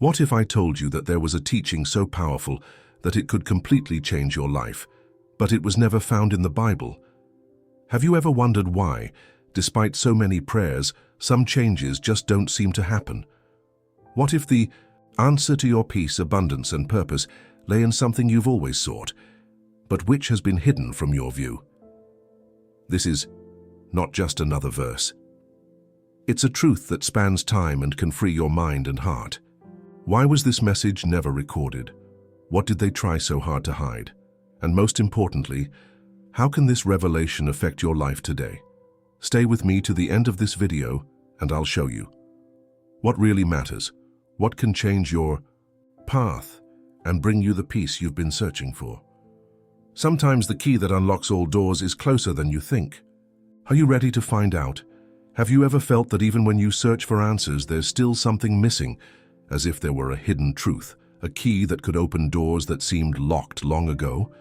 What if I told you that there was a teaching so powerful that it could completely change your life, but it was never found in the Bible? Have you ever wondered why, despite so many prayers, some changes just don't seem to happen? What if the answer to your peace, abundance, and purpose lay in something you've always sought, but which has been hidden from your view? This is not just another verse. It's a truth that spans time and can free your mind and heart. Why was this message never recorded? What did they try so hard to hide? And most importantly, how can this revelation affect your life today? Stay with me to the end of this video and I'll show you. What really matters? What can change your path and bring you the peace you've been searching for? Sometimes the key that unlocks all doors is closer than you think. Are you ready to find out? Have you ever felt that even when you search for answers, there's still something missing, as if there were a hidden truth, a key that could open doors that seemed locked long ago?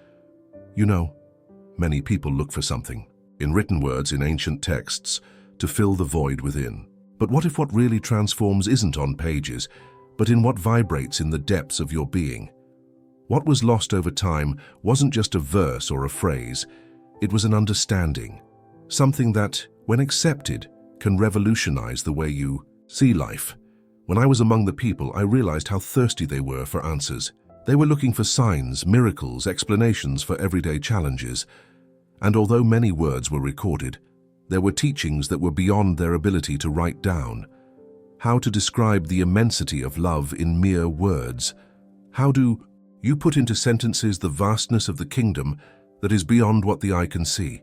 You know, many people look for something, in written words, in ancient texts, to fill the void within. But what if what really transforms isn't on pages, but in what vibrates in the depths of your being? What was lost over time wasn't just a verse or a phrase, it was an understanding, something that, when accepted, can revolutionize the way you see life. When I was among the people, I realized how thirsty they were for answers. They were looking for signs, miracles, explanations for everyday challenges. And although many words were recorded, there were teachings that were beyond their ability to write down. How to describe the immensity of love in mere words? How do you put into sentences the vastness of the kingdom that is beyond what the eye can see?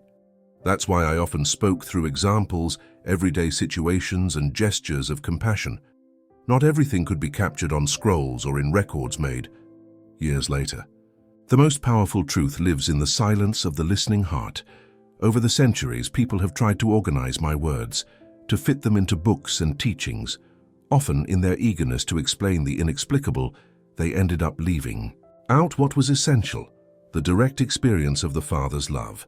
That's why I often spoke through examples, everyday situations, and gestures of compassion. Not everything could be captured on scrolls or in records made years later. The most powerful truth lives in the silence of the listening heart. Over the centuries, people have tried to organize my words, to fit them into books and teachings. Often, in their eagerness to explain the inexplicable, they ended up leaving out what was essential, the direct experience of the Father's love.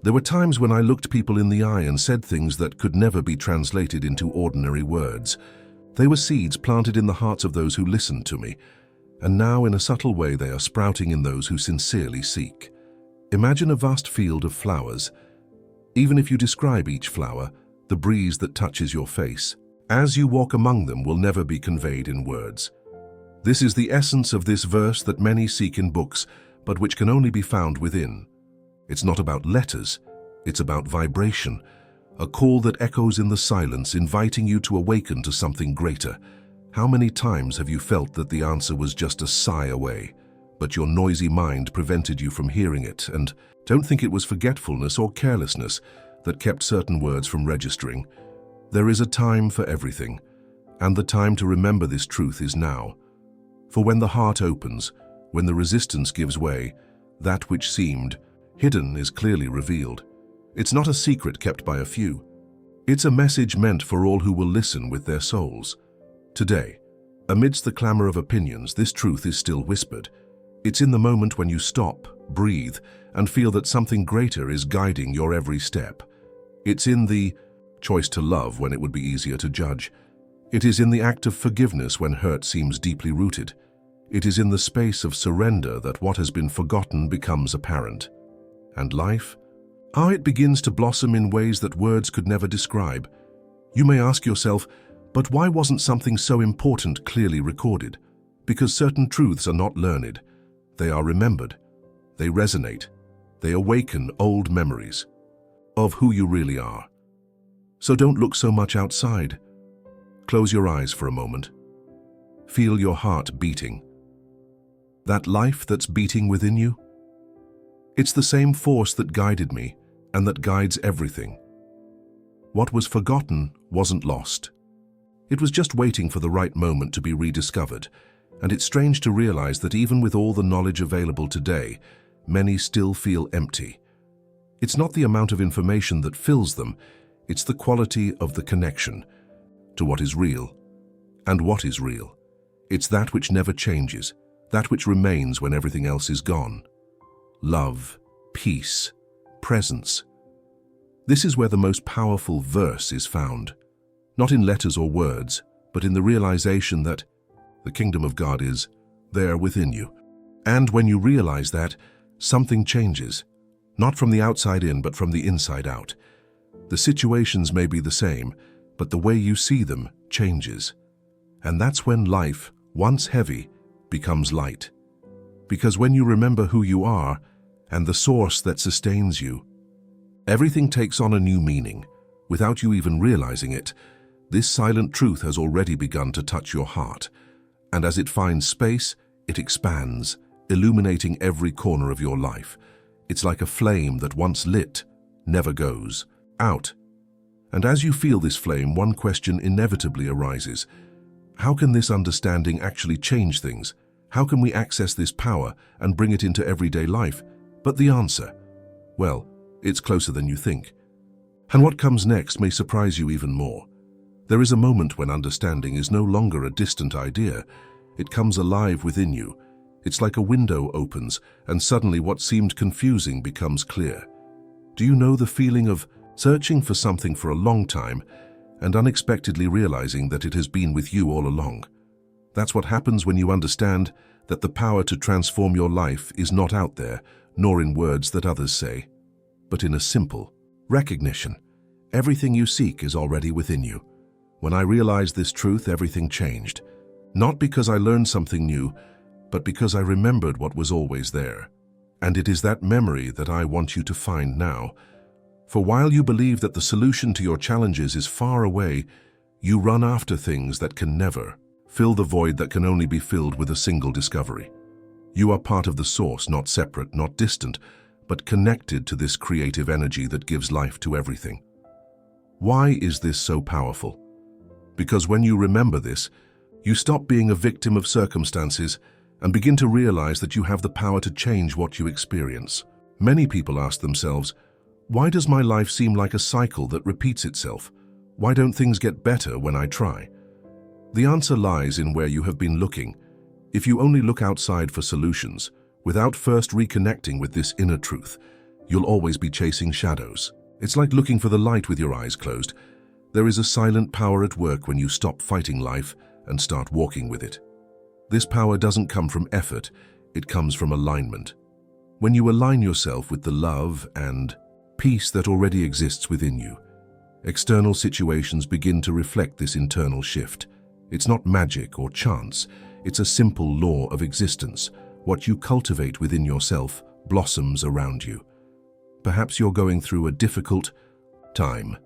There were times when I looked people in the eye and said things that could never be translated into ordinary words. They were seeds planted in the hearts of those who listened to me, and now in a subtle way they are sprouting in those who sincerely seek. Imagine a vast field of flowers. Even if you describe each flower, the breeze that touches your face, as you walk among them, will never be conveyed in words. This is the essence of this verse that many seek in books, but which can only be found within. It's not about letters, it's about vibration, a call that echoes in the silence, inviting you to awaken to something greater. How many times have you felt that the answer was just a sigh away, but your noisy mind prevented you from hearing it? And don't think it was forgetfulness or carelessness that kept certain words from registering. There is a time for everything, and the time to remember this truth is now. For when the heart opens, when the resistance gives way, that which seemed hidden is clearly revealed. It's not a secret kept by a few. It's a message meant for all who will listen with their souls. Today, amidst the clamor of opinions, this truth is still whispered. It's in the moment when you stop, breathe, and feel that something greater is guiding your every step. It's in the choice to love when it would be easier to judge. It is in the act of forgiveness when hurt seems deeply rooted. It is in the space of surrender that what has been forgotten becomes apparent. And life? It begins to blossom in ways that words could never describe. You may ask yourself, but why wasn't something so important clearly recorded? Because certain truths are not learned. They are remembered. They resonate. They awaken old memories of who you really are. So don't look so much outside. Close your eyes for a moment. Feel your heart beating. That life that's beating within you? It's the same force that guided me and that guides everything. What was forgotten wasn't lost. It was just waiting for the right moment to be rediscovered, and it's strange to realize that even with all the knowledge available today, many still feel empty. It's not the amount of information that fills them, it's the quality of the connection to what is real. And what is real? It's that which never changes, that which remains when everything else is gone. Love, peace, presence. This is where the most powerful verse is found. Not in letters or words, but in the realization that The kingdom of God is there within you. And when you realize that, something changes. Not from the outside in, but from the inside out. The situations may be the same, but the way you see them changes. And that's when life, once heavy, becomes light. Because when you remember who you are and the source that sustains you, everything takes on a new meaning. Without you even realizing it, this silent truth has already begun to touch your heart. And as it finds space, it expands, illuminating every corner of your life. It's like a flame that once lit, never goes out. And as you feel this flame, one question inevitably arises. How can this understanding actually change things? How can we access this power and bring it into everyday life? But the answer, well, it's closer than you think. And what comes next may surprise you even more. There is a moment when understanding is no longer a distant idea. It comes alive within you. It's like a window opens, and suddenly what seemed confusing becomes clear. Do you know the feeling of searching for something for a long time and unexpectedly realizing that it has been with you all along? That's what happens when you understand that the power to transform your life is not out there, nor in words that others say, but in a simple recognition. Everything you seek is already within you. When I realized this truth, everything changed. Not because I learned something new, but because I remembered what was always there. And it is that memory that I want you to find now. For while you believe that the solution to your challenges is far away, you run after things that can never fill the void that can only be filled with a single discovery. You are part of the source, not separate, not distant, but connected to this creative energy that gives life to everything. Why is this so powerful? Because when you remember this, you stop being a victim of circumstances and begin to realize that you have the power to change what you experience. Many people ask themselves, why does my life seem like a cycle that repeats itself? Why don't things get better when I try? The answer lies in where you have been looking. If you only look outside for solutions, without first reconnecting with this inner truth, you'll always be chasing shadows. It's like looking for the light with your eyes closed. There is a silent power at work when you stop fighting life and start walking with it. This power doesn't come from effort, it comes from alignment. When you align yourself with the love and peace that already exists within you, external situations begin to reflect this internal shift. It's not magic or chance, it's a simple law of existence. What you cultivate within yourself blossoms around you. Perhaps you're going through a difficult time.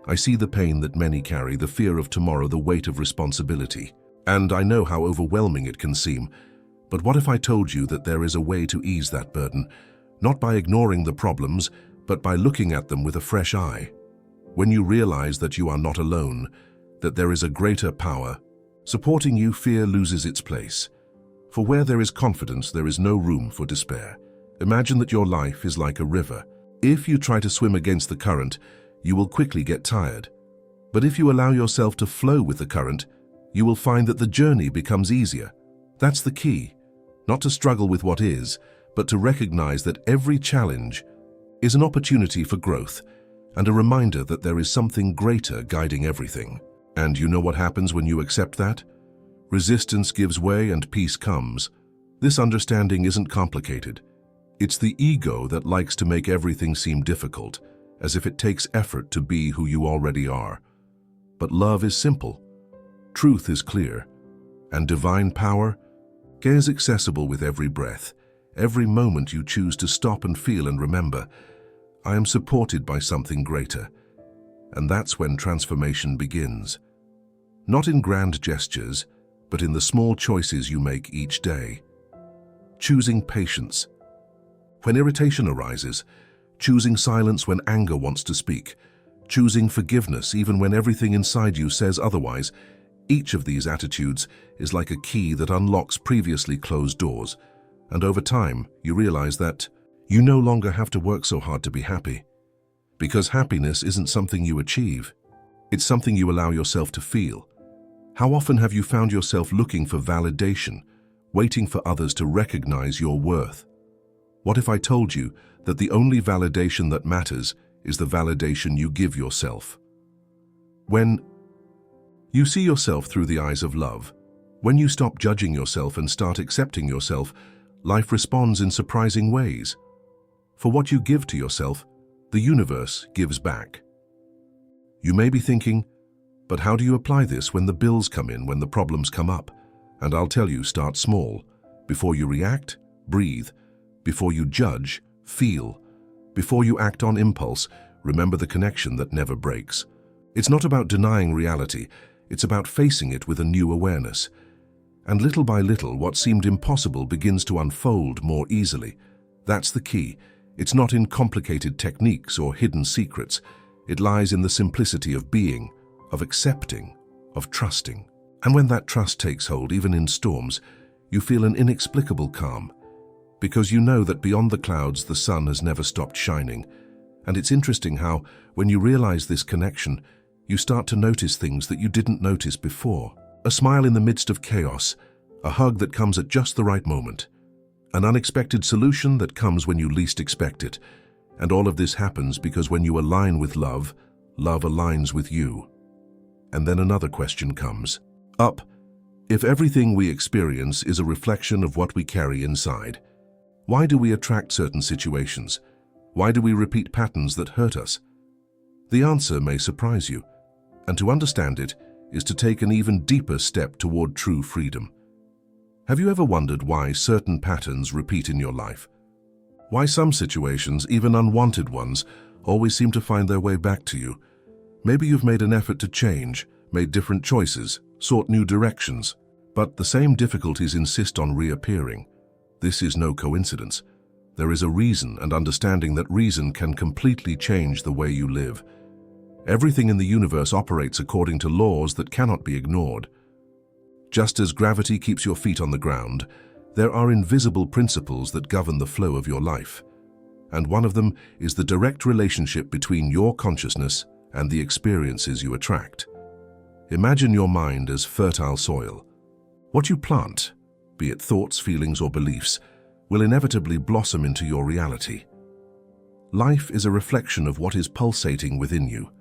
I see the pain that many carry, the fear of tomorrow, the weight of responsibility. And I know how overwhelming it can seem. But what if I told you that there is a way to ease that burden, not by ignoring the problems, but by looking at them with a fresh eye? When you realize that you are not alone, that there is a greater power supporting you, fear loses its place. For where there is confidence, there is no room for despair. Imagine that your life is like a river. If you try to swim against the current, you will quickly get tired. But if you allow yourself to flow with the current, you will find that the journey becomes easier. That's the key. Not to struggle with what is, but to recognize that every challenge is an opportunity for growth and a reminder that there is something greater guiding everything. And you know what happens when you accept that? Resistance gives way and peace comes. This understanding isn't complicated. It's the ego that likes to make everything seem difficult, as if it takes effort to be who you already are. But love is simple, truth is clear, and divine power is accessible with every breath, every moment you choose to stop and feel and remember, I am supported by something greater. And that's when transformation begins. Not in grand gestures, but in the small choices you make each day. Choosing patience when irritation arises, choosing silence when anger wants to speak, choosing forgiveness even when everything inside you says otherwise. Each of these attitudes is like a key that unlocks previously closed doors, and over time you realize that you no longer have to work so hard to be happy. Because happiness isn't something you achieve, it's something you allow yourself to feel. How often have you found yourself looking for validation, waiting for others to recognize your worth? What if I told you that the only validation that matters is the validation you give yourself? When you see yourself through the eyes of love, When you stop judging yourself and start accepting yourself, life responds in surprising ways. For what you give to yourself, the universe gives back. You may be thinking, but how do you apply this when the bills come in, when the problems come up? And I'll tell you, start small. Before you react, breathe. Before you judge, feel. Before you act on impulse, remember the connection that never breaks. It's not about denying reality, it's about facing it with a new awareness. And little by little, what seemed impossible begins to unfold more easily. That's the key. It's not in complicated techniques or hidden secrets. It lies in the simplicity of being, of accepting, of trusting. And when that trust takes hold, even in storms, you feel an inexplicable calm, because you know that beyond the clouds the sun has never stopped shining. And it's interesting how, when you realize this connection, you start to notice things that you didn't notice before. A smile in the midst of chaos, a hug that comes at just the right moment, an unexpected solution that comes when you least expect it. And all of this happens because when you align with love, love aligns with you. And then another question comes up. If everything we experience is a reflection of what we carry inside, why do we attract certain situations? Why do we repeat patterns that hurt us? The answer may surprise you, and to understand it is to take an even deeper step toward true freedom. Have you ever wondered why certain patterns repeat in your life? Why some situations, even unwanted ones, always seem to find their way back to you? Maybe you've made an effort to change, made different choices, sought new directions, but the same difficulties insist on reappearing. This is no coincidence. There is a reason, and understanding that reason can completely change the way you live. Everything in the universe operates according to laws that cannot be ignored. Just as gravity keeps your feet on the ground, there are invisible principles that govern the flow of your life. And one of them is the direct relationship between your consciousness and the experiences you attract. Imagine your mind as fertile soil. What you plant, be it thoughts, feelings, or beliefs, will inevitably blossom into your reality. Life is a reflection of what is pulsating within you.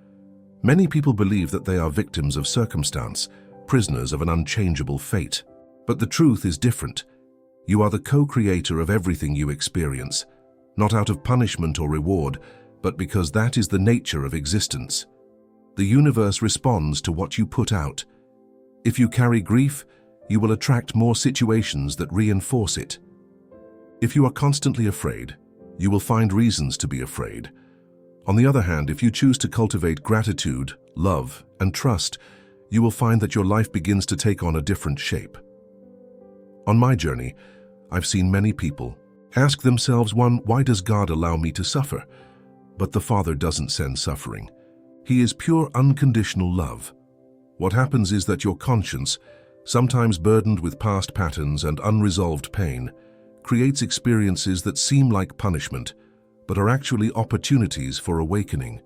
Many people believe that they are victims of circumstance, prisoners of an unchangeable fate. But the truth is different. You are the co-creator of everything you experience, not out of punishment or reward, but because that is the nature of existence. The universe responds to what you put out. If you carry grief, you will attract more situations that reinforce it. If you are constantly afraid, you will find reasons to be afraid. On the other hand, if you choose to cultivate gratitude, love, and trust, you will find that your life begins to take on a different shape. On my journey, I've seen many people ask themselves, why does God allow me to suffer? But the Father doesn't send suffering. He is pure unconditional love. What happens is that your conscience, sometimes burdened with past patterns and unresolved pain, creates experiences that seem like punishment, but are actually opportunities for awakening.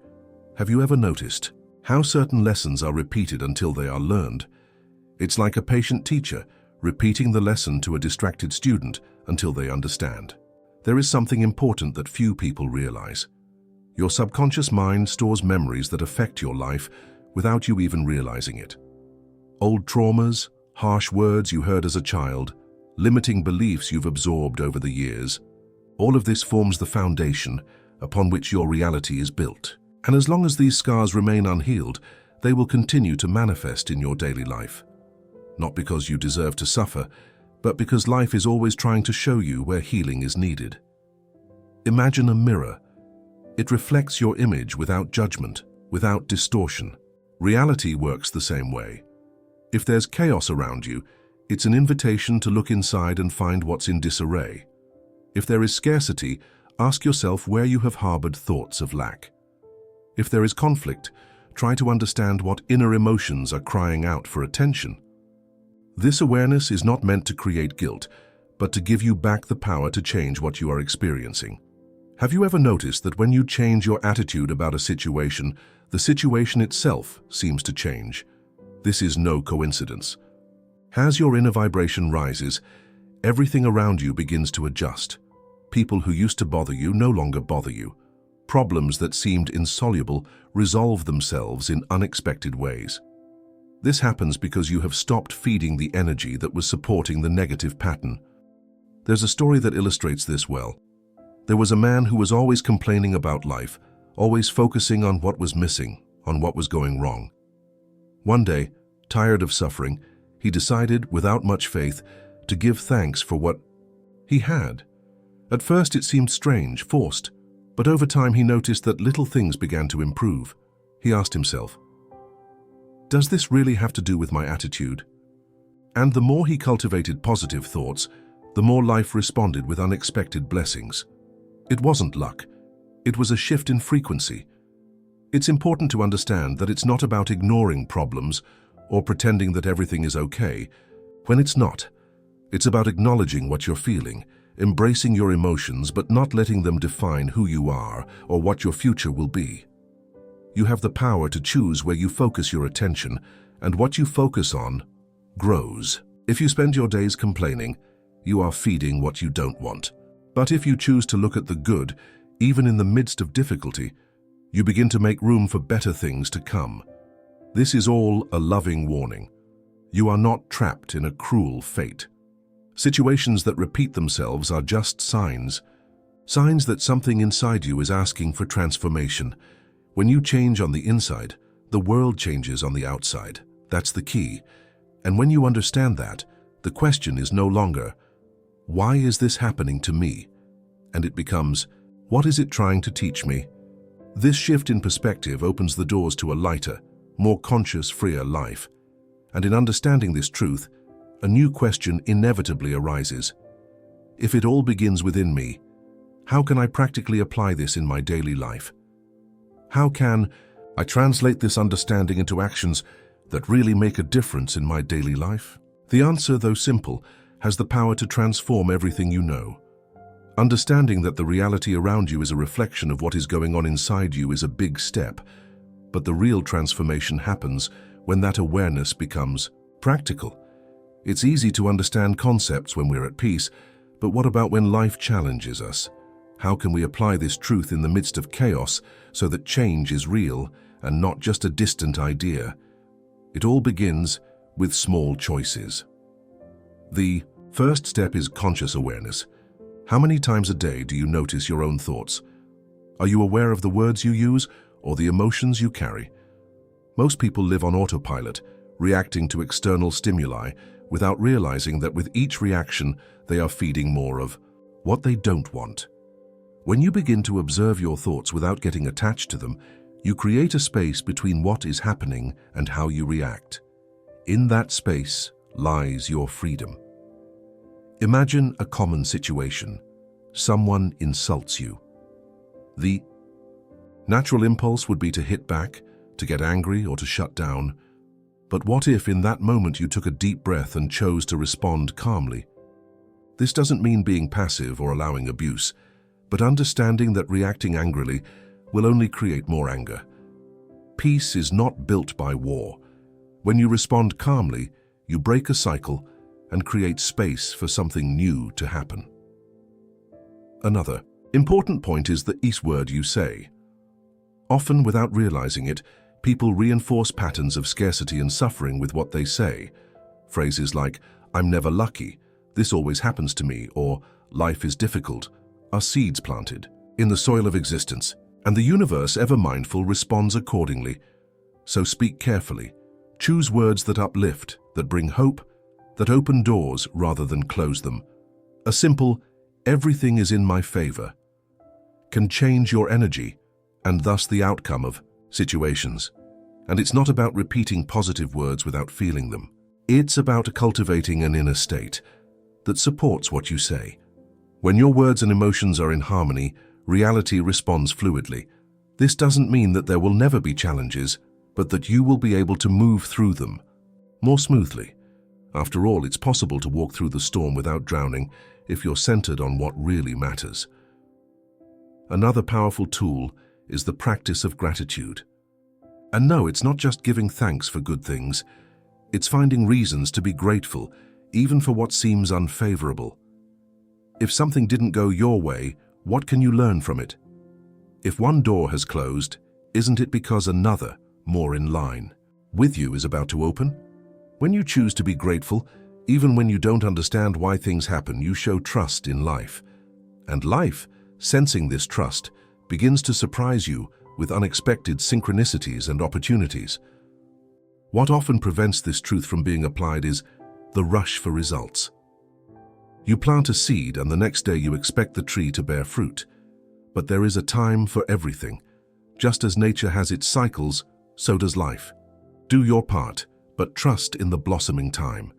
Have you ever noticed how certain lessons are repeated until they are learned? It's like a patient teacher repeating the lesson to a distracted student until they understand. There is something important that few people realize. Your subconscious mind stores memories that affect your life without you even realizing it. Old traumas, harsh words you heard as a child, limiting beliefs you've absorbed over the years. All of this forms the foundation upon which your reality is built. And as long as these scars remain unhealed, they will continue to manifest in your daily life. Not because you deserve to suffer, but because life is always trying to show you where healing is needed. Imagine a mirror. It reflects your image without judgment, without distortion. Reality works the same way. If there's chaos around you, it's an invitation to look inside and find what's in disarray. If there is scarcity, ask yourself where you have harbored thoughts of lack. If there is conflict, try to understand what inner emotions are crying out for attention. This awareness is not meant to create guilt, but to give you back the power to change what you are experiencing. Have you ever noticed that when you change your attitude about a situation, the situation itself seems to change? This is no coincidence. As your inner vibration rises, everything around you begins to adjust. People who used to bother you no longer bother you. Problems that seemed insoluble resolve themselves in unexpected ways. This happens because you have stopped feeding the energy that was supporting the negative pattern. There's a story that illustrates this well. There was a man who was always complaining about life, always focusing on what was missing, on what was going wrong. One day, tired of suffering, he decided, without much faith, to give thanks for what he had. At first it seemed strange, forced, but over time he noticed that little things began to improve. He asked himself, "Does this really have to do with my attitude?" And the more he cultivated positive thoughts, the more life responded with unexpected blessings. It wasn't luck. It was a shift in frequency. It's important to understand that it's not about ignoring problems or pretending that everything is okay when it's not. It's about acknowledging what you're feeling, embracing your emotions but not letting them define who you are or what your future will be. You have the power to choose where you focus your attention, and what you focus on grows. If you spend your days complaining, you are feeding what you don't want. But if you choose to look at the good, even in the midst of difficulty, you begin to make room for better things to come. This is all a loving warning. You are not trapped in a cruel fate. Situations that repeat themselves are just signs that something inside you is asking for transformation. When you change on the inside, the world changes on the outside. That's the key. And when you understand that, the question is no longer, "Why is this happening to me?" And it becomes, "What is it trying to teach me?" This shift in perspective opens the doors to a lighter, more conscious, freer life. And in understanding this truth, a new question inevitably arises. If it all begins within me, how can I practically apply this in my daily life? How can I translate this understanding into actions that really make a difference in my daily life? The answer, though simple, has the power to transform everything you know. Understanding that the reality around you is a reflection of what is going on inside you is a big step, but the real transformation happens when that awareness becomes practical. It's easy to understand concepts when we're at peace, but what about when life challenges us? How can we apply this truth in the midst of chaos so that change is real and not just a distant idea? It all begins with small choices. The first step is conscious awareness. How many times a day do you notice your own thoughts? Are you aware of the words you use or the emotions you carry? Most people live on autopilot, reacting to external stimuli without realizing that with each reaction they are feeding more of what they don't want. When you begin to observe your thoughts without getting attached to them, you create a space between what is happening and how you react. In that space lies your freedom. Imagine a common situation. Someone insults you. The natural impulse would be to hit back, to get angry, or to shut down. But what if in that moment you took a deep breath and chose to respond calmly? This doesn't mean being passive or allowing abuse, but understanding that reacting angrily will only create more anger. Peace is not built by war. When you respond calmly, you break a cycle and create space for something new to happen. Another important point is the each word you say. Often, without realizing it, people reinforce patterns of scarcity and suffering with what they say. Phrases like, "I'm never lucky," "This always happens to me," or "Life is difficult," are seeds planted in the soil of existence, and the universe, ever mindful, responds accordingly. So speak carefully. Choose words that uplift, that bring hope, that open doors rather than close them. A simple, "Everything is in my favor," can change your energy and thus the outcome of situations. And it's not about repeating positive words without feeling them. It's about cultivating an inner state that supports what you say. When your words and emotions are in harmony, reality responds fluidly. This doesn't mean that there will never be challenges, but that you will be able to move through them more smoothly. After all, it's possible to walk through the storm without drowning if you're centered on what really matters. Another powerful tool is the practice of gratitude. And no, it's not just giving thanks for good things. It's finding reasons to be grateful, even for what seems unfavorable. If something didn't go your way, what can you learn from it? If one door has closed, isn't it because another, more in line, with you is about to open? When you choose to be grateful, even when you don't understand why things happen, you show trust in life. And life, sensing this trust, begins to surprise you with unexpected synchronicities and opportunities. What often prevents this truth from being applied is the rush for results. You plant a seed and the next day you expect the tree to bear fruit. But there is a time for everything. Just as nature has its cycles, so does life. Do your part, but trust in the blossoming time.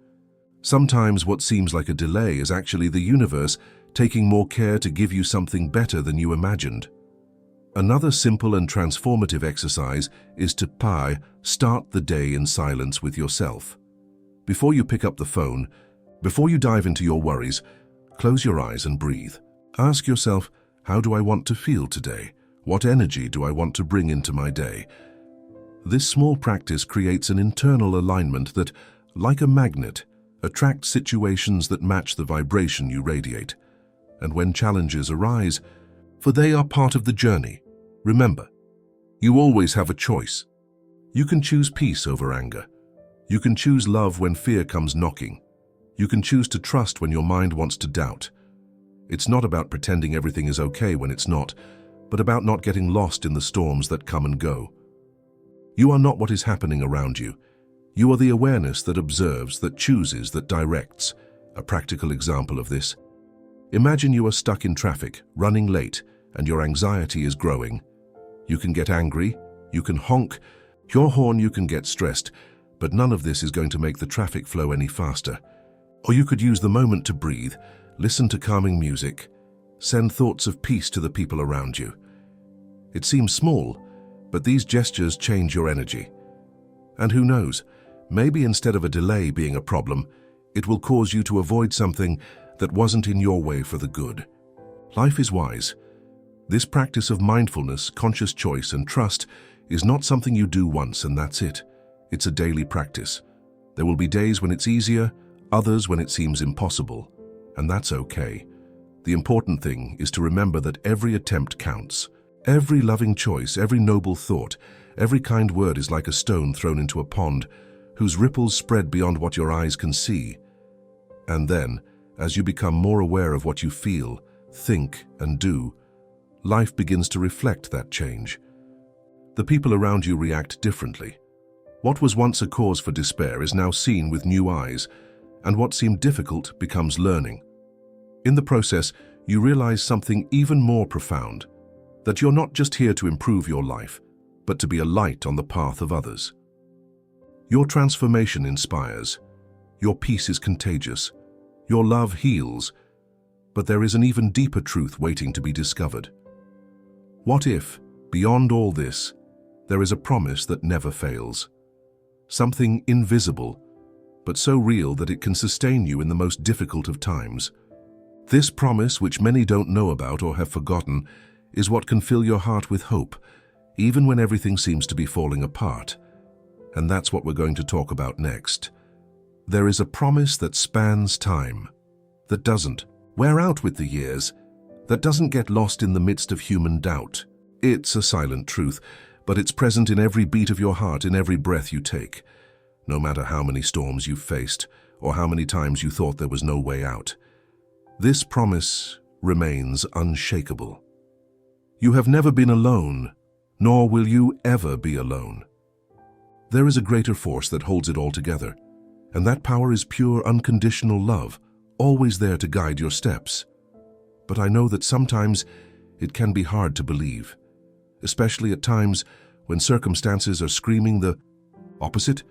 Sometimes what seems like a delay is actually the universe taking more care to give you something better than you imagined. Another simple and transformative exercise is to start the day in silence with yourself. Before you pick up the phone, before you dive into your worries, close your eyes and breathe. Ask yourself, how do I want to feel today? What energy do I want to bring into my day? This small practice creates an internal alignment that, like a magnet, attracts situations that match the vibration you radiate. And when challenges arise, for they are part of the journey, remember, you always have a choice. You can choose peace over anger. You can choose love when fear comes knocking. You can choose to trust when your mind wants to doubt. It's not about pretending everything is okay when it's not, but about not getting lost in the storms that come and go. You are not what is happening around you. You are the awareness that observes, that chooses, that directs. A practical example of this. Imagine you are stuck in traffic, running late, and your anxiety is growing. You can get angry, you can honk your horn, you can get stressed, but none of this is going to make the traffic flow any faster. Or you could use the moment to breathe, listen to calming music, send thoughts of peace to the people around you. It seems small, but these gestures change your energy. And who knows, maybe instead of a delay being a problem, it will cause you to avoid something that wasn't in your way for the good. Life is wise. This practice of mindfulness, conscious choice, and trust is not something you do once and that's it. It's a daily practice. There will be days when it's easier, others when it seems impossible, and that's okay. The important thing is to remember that every attempt counts. Every loving choice, every noble thought, every kind word is like a stone thrown into a pond whose ripples spread beyond what your eyes can see. And then, as you become more aware of what you feel, think, and do, life begins to reflect that change. The people around you react differently. What was once a cause for despair is now seen with new eyes, and what seemed difficult becomes learning. In the process, you realize something even more profound, that you're not just here to improve your life, but to be a light on the path of others. Your transformation inspires, your peace is contagious, your love heals, but there is an even deeper truth waiting to be discovered. What if, beyond all this, there is a promise that never fails? Something invisible, but so real that it can sustain you in the most difficult of times. This promise, which many don't know about or have forgotten, is what can fill your heart with hope, even when everything seems to be falling apart. And that's what we're going to talk about next. There is a promise that spans time, that doesn't wear out with the years, that doesn't get lost in the midst of human doubt. It's a silent truth, but it's present in every beat of your heart, in every breath you take. No matter how many storms you've faced, or how many times you thought there was no way out, this promise remains unshakable. You have never been alone, nor will you ever be alone. There is a greater force that holds it all together, and that power is pure, unconditional love, always there to guide your steps. But I know that sometimes it can be hard to believe, especially at times when circumstances are screaming the opposite,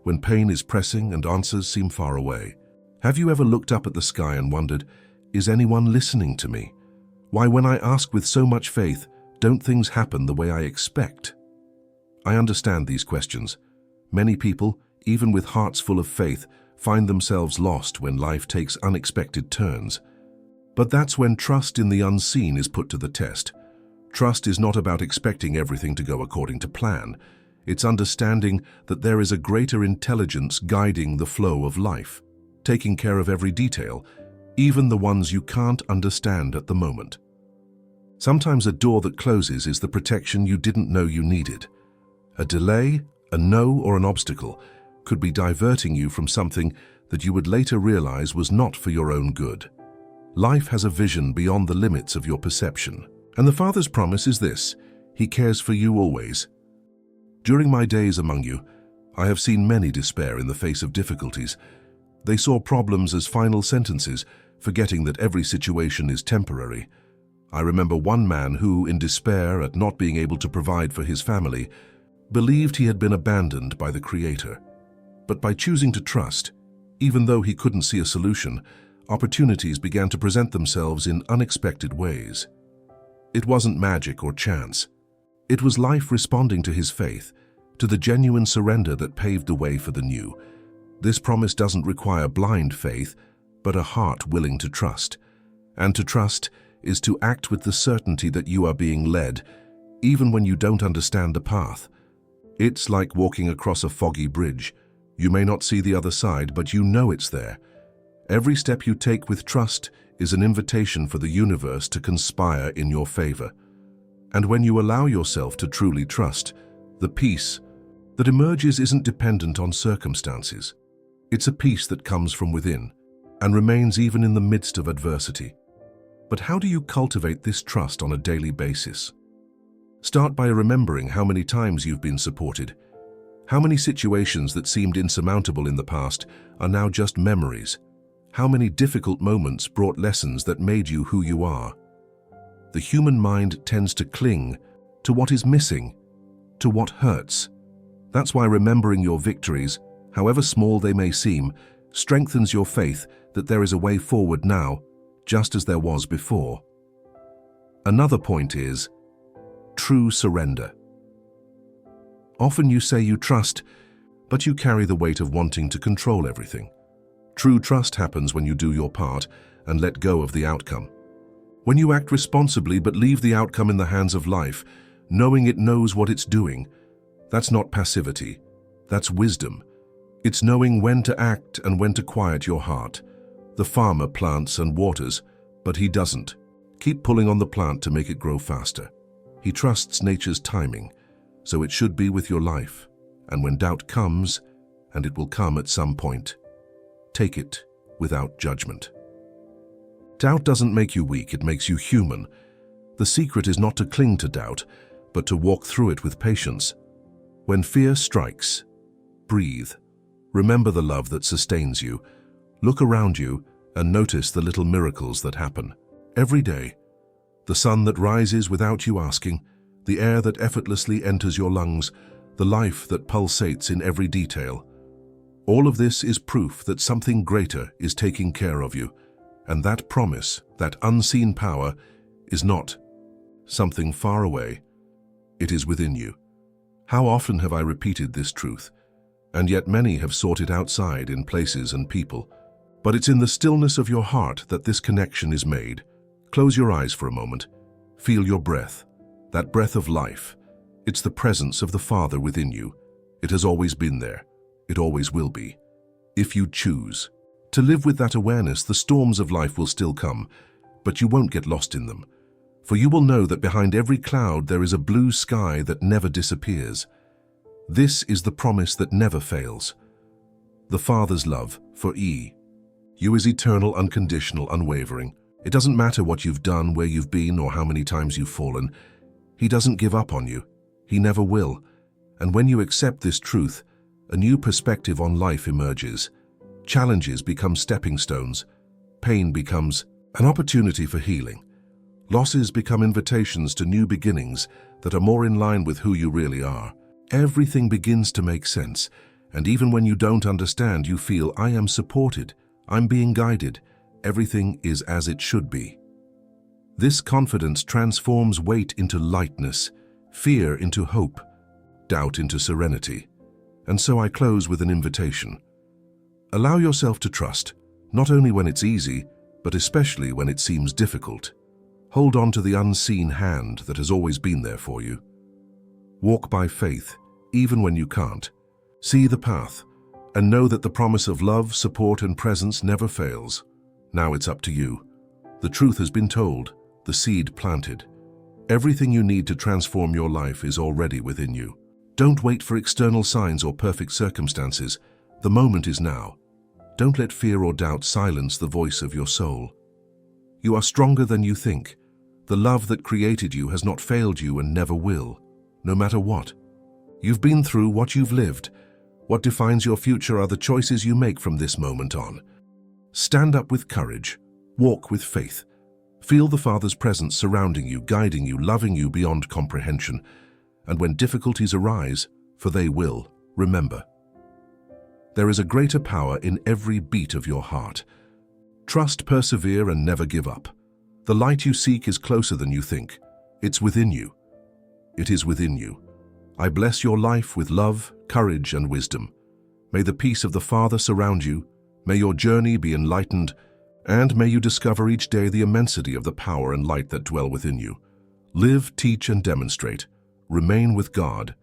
when pain is pressing and answers seem far away. Have you ever looked up at the sky and wondered, is anyone listening to me? Why, when I ask with so much faith, don't things happen the way I expect? I understand these questions. Many people, even with hearts full of faith, find themselves lost when life takes unexpected turns. But that's when trust in the unseen is put to the test. Trust is not about expecting everything to go according to plan. It's understanding that there is a greater intelligence guiding the flow of life, taking care of every detail, even the ones you can't understand at the moment. Sometimes a door that closes is the protection you didn't know you needed. A delay, A no or an obstacle could be diverting you from something that you would later realize was not for your own good. Life has a vision beyond the limits of your perception. And the Father's promise is this: He cares for you always. During my days among you, I have seen many despair in the face of difficulties. They saw problems as final sentences, forgetting that every situation is temporary. I remember one man who, in despair at not being able to provide for his family, believed he had been abandoned by the Creator. But by choosing to trust, even though he couldn't see a solution, opportunities began to present themselves in unexpected ways. It wasn't magic or chance. It was life responding to his faith, to the genuine surrender that paved the way for the new. This promise doesn't require blind faith, but a heart willing to trust. And to trust is to act with the certainty that you are being led, even when you don't understand the path. It's like walking across a foggy bridge. You may not see the other side, but you know it's there. Every step you take with trust is an invitation for the universe to conspire in your favor. And when you allow yourself to truly trust, the peace that emerges isn't dependent on circumstances. It's a peace that comes from within and remains even in the midst of adversity. But how do you cultivate this trust on a daily basis? Start by remembering how many times you've been supported. How many situations that seemed insurmountable in the past are now just memories? How many difficult moments brought lessons that made you who you are? The human mind tends to cling to what is missing, to what hurts. That's why remembering your victories, however small they may seem, strengthens your faith that there is a way forward now, just as there was before. Another point is true surrender. Often you say you trust, but you carry the weight of wanting to control everything. True trust happens when you do your part and let go of the outcome. When you act responsibly but leave the outcome in the hands of life, knowing it knows what it's doing, that's not passivity, that's wisdom. It's knowing when to act and when to quiet your heart. The farmer plants and waters, but he doesn't keep pulling on the plant to make it grow faster. He trusts nature's timing, so it should be with your life. And when doubt comes, and it will come at some point, take it without judgment. Doubt doesn't make you weak, it makes you human. The secret is not to cling to doubt, but to walk through it with patience. When fear strikes, breathe. Remember the love that sustains you. Look around you and notice the little miracles that happen. Every day, the sun that rises without you asking, the air that effortlessly enters your lungs, the life that pulsates in every detail. All of this is proof that something greater is taking care of you, and that promise, that unseen power, is not something far away. It is within you. How often have I repeated this truth? And yet many have sought it outside in places and people. But it's in the stillness of your heart that this connection is made. Close your eyes for a moment. Feel your breath, that breath of life. It's the presence of the Father within you. It has always been there. It always will be. If you choose to live with that awareness, the storms of life will still come, but you won't get lost in them. For you will know that behind every cloud there is a blue sky that never disappears. This is the promise that never fails. The Father's love for you is eternal, unconditional, unwavering. It doesn't matter what you've done, where you've been, or how many times you've fallen. He doesn't give up on you. He never will. And when you accept this truth, a new perspective on life emerges. Challenges become stepping stones. Pain becomes an opportunity for healing. Losses become invitations to new beginnings that are more in line with who you really are. Everything begins to make sense, and even when you don't understand, you feel, I am supported, I'm being guided, everything is as it should be. This confidence transforms weight into lightness, fear into hope, doubt into serenity. And so I close with an invitation. Allow yourself to trust, not only when it's easy, but especially when it seems difficult. Hold on to the unseen hand that has always been there for you. Walk by faith, even when you can't. See the path, and know that the promise of love, support, and presence never fails. Now it's up to you. The truth has been told, the seed planted. Everything you need to transform your life is already within you. Don't wait for external signs or perfect circumstances. The moment is now. Don't let fear or doubt silence the voice of your soul. You are stronger than you think. The love that created you has not failed you and never will, no matter what. You've been through what you've lived. What defines your future are the choices you make from this moment on. Stand up with courage. Walk with faith. Feel the Father's presence surrounding you, guiding you, loving you beyond comprehension. And when difficulties arise, for they will, remember, there is a greater power in every beat of your heart. Trust, persevere, and never give up. The light you seek is closer than you think. It's within you. It is within you. I bless your life with love, courage, and wisdom. May the peace of the Father surround you. May your journey be enlightened, and may you discover each day the immensity of the power and light that dwell within you. Live, teach, and demonstrate. Remain with God,